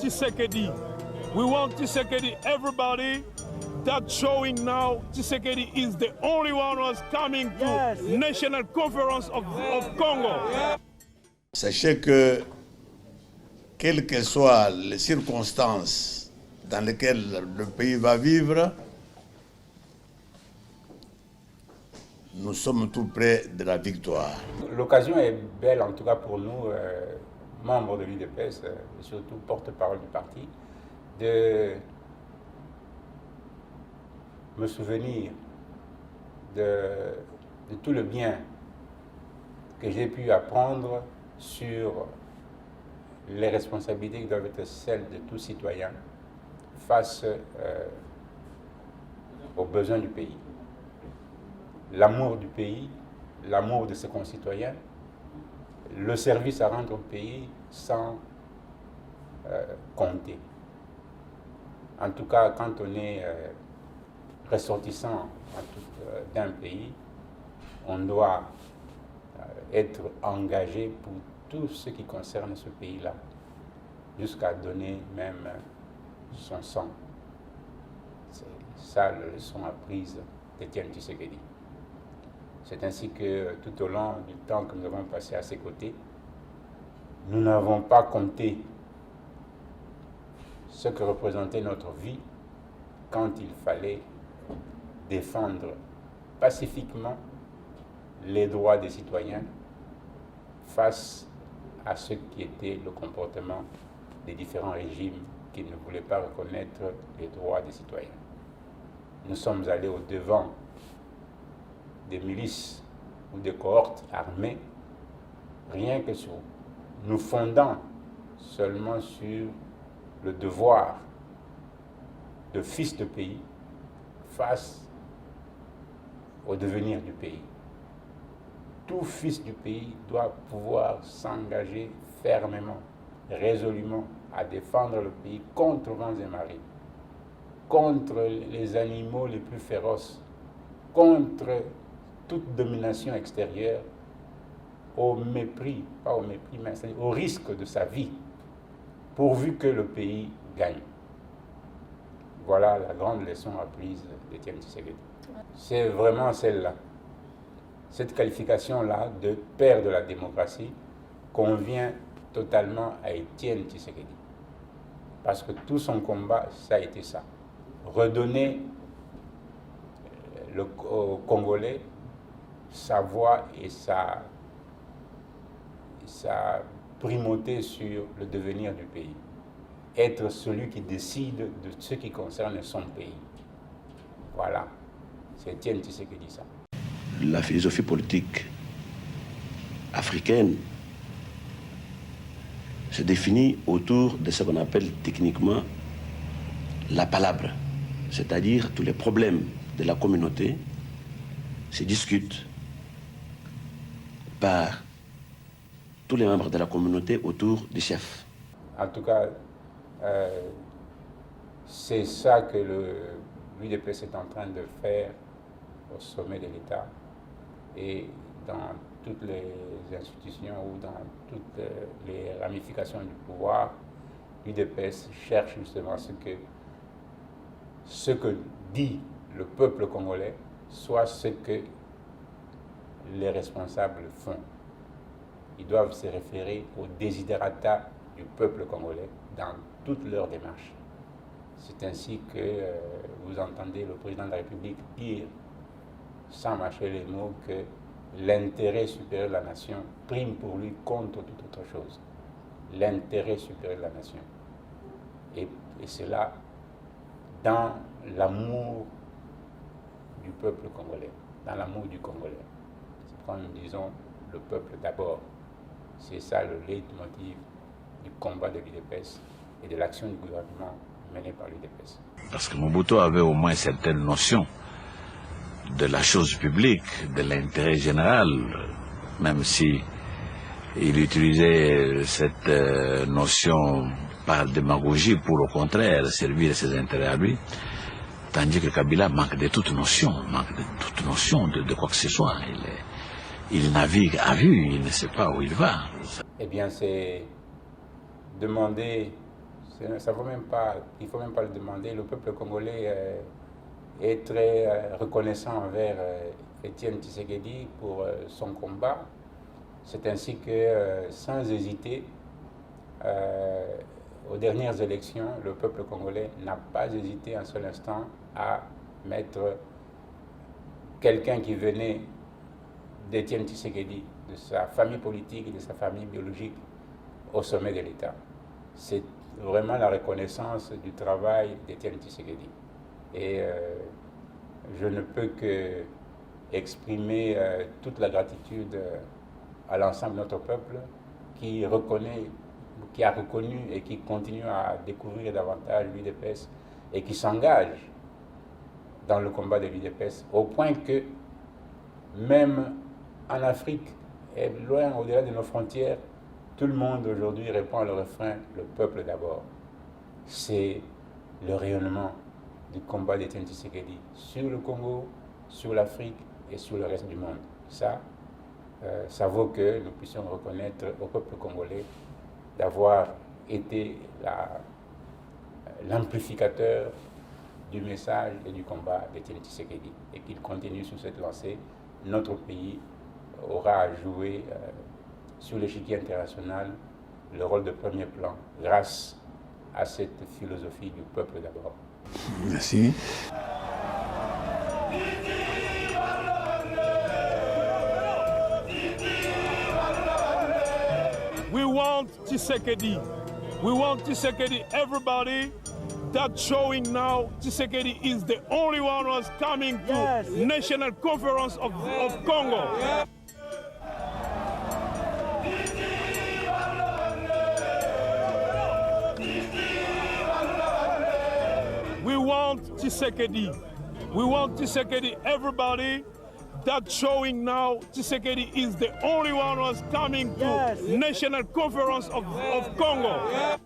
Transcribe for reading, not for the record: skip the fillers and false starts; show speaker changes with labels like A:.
A: Tshisekedi. We want Tshisekedi, everybody. That's showing now Tshisekedi is the only one who's coming to National Conference of Congo.
B: Sachez que, quelles que soient les circonstances dans lesquelles le pays va vivre, nous sommes tout près de la victoire.
C: L'occasion est belle, en tout cas pour nous, membres de l'UDPS, et surtout porte-parole du parti, de me souvenir de tout le bien que j'ai pu apprendre sur les responsabilités qui doivent être celles de tout citoyen face aux besoins du pays. L'amour du pays, l'amour de ses concitoyens, le service à rendre au pays sans compter. En tout cas, quand on est ressortissant d'un pays, on doit être engagé pour tout ce qui concerne ce pays-là, jusqu'à donner même son sang. C'est ça la leçon apprise d'Étienne Tshisekedi. C'est ainsi que tout au long du temps que nous avons passé à ses côtés, nous n'avons pas compté ce que représentait notre vie quand il fallait défendre pacifiquement les droits des citoyens face à ce qui était le comportement des différents régimes qui ne voulaient pas reconnaître les droits des citoyens. Nous sommes allés au-devant des milices ou des cohortes armées, rien que sur nous fondant seulement sur le devoir de fils de pays face au devenir du pays. Tout fils du pays doit pouvoir s'engager fermement, résolument à défendre le pays contre vents et marées, contre les animaux les plus féroces, contre toute domination extérieure, au mépris, pas au mépris, mais au risque de sa vie, pourvu que le pays gagne. Voilà la grande leçon apprise d'Étienne Tshisekedi. C'est vraiment celle-là. Cette qualification-là de père de la démocratie convient totalement à Étienne Tshisekedi. Parce que tout son combat, ça a été ça. Redonner aux Congolais sa voix et sa primauté sur le devenir du pays. Être celui qui décide de ce qui concerne son pays. Voilà. C'est Étienne Tshisekedi ça.
D: La philosophie politique africaine se définit autour de ce qu'on appelle techniquement la palabre, c'est-à-dire tous les problèmes de la communauté se discutent par tous les membres de la communauté autour du chef.
C: En tout cas, c'est ça que l'UDPS est en train de faire au sommet de l'État et dans toutes les institutions ou dans toutes les ramifications du pouvoir. L'UDPS cherche justement ce que dit le peuple congolais soit ce que les responsables font. Ils doivent se référer aux desiderata du peuple congolais dans toutes leurs démarches. C'est ainsi que vous entendez le président de la République dire, sans mâcher les mots, que l'intérêt supérieur de la nation prime pour lui contre toute autre chose. L'intérêt supérieur de la nation. Et cela dans l'amour du peuple congolais, dans l'amour du Congolais. C'est quand nous disons le peuple d'abord. C'est ça le leitmotiv du combat de l'UDPS et de l'action du gouvernement menée par l'UDPS.
E: Parce que Mobutu avait au moins certaines notions de la chose publique, de l'intérêt général, même si il utilisait cette notion par démagogie pour au contraire servir ses intérêts à lui, tandis que Kabila manque de toute notion, de quoi que ce soit. Il navigue à vue, il ne sait pas où il va.
C: Eh bien, c'est demander il ne faut même pas le demander. Le peuple congolais est très reconnaissant envers Étienne Tshisekedi pour son combat. C'est ainsi que, sans hésiter, aux dernières élections, le peuple congolais n'a pas hésité un seul instant à mettre quelqu'un qui venait d'Étienne Tshisekedi, de sa famille politique et de sa famille biologique, au sommet de l'État. C'est vraiment la reconnaissance du travail d'Étienne Tshisekedi. Et je ne peux que exprimer toute la gratitude à l'ensemble de notre peuple qui a reconnu et qui continue à découvrir davantage l'UDPS et qui s'engage dans le combat de l'UDPS, au point que même en Afrique et loin au-delà de nos frontières, tout le monde aujourd'hui répond à le refrain « le peuple d'abord ». C'est le rayonnement du combat d'Étienne Tshisekedi sur le Congo, sur l'Afrique et sur le reste du monde. Ça vaut que nous puissions reconnaître au peuple congolais d'avoir été l'amplificateur du message et du combat d'Étienne Tshisekedi et qu'il continue sur cette lancée. Notre pays aura à jouer sur l'échiquier international le rôle de premier plan grâce à cette philosophie du peuple d'abord.
B: Merci.
A: We want Tshisekedi. We want Tshisekedi, everybody. That's showing now Tshisekedi is the only one who is coming to National Conference of Congo. We want Tshisekedi. We want Tshisekedi, everybody. That's showing now Tshisekedi is the only one who is coming to National Conference of Congo.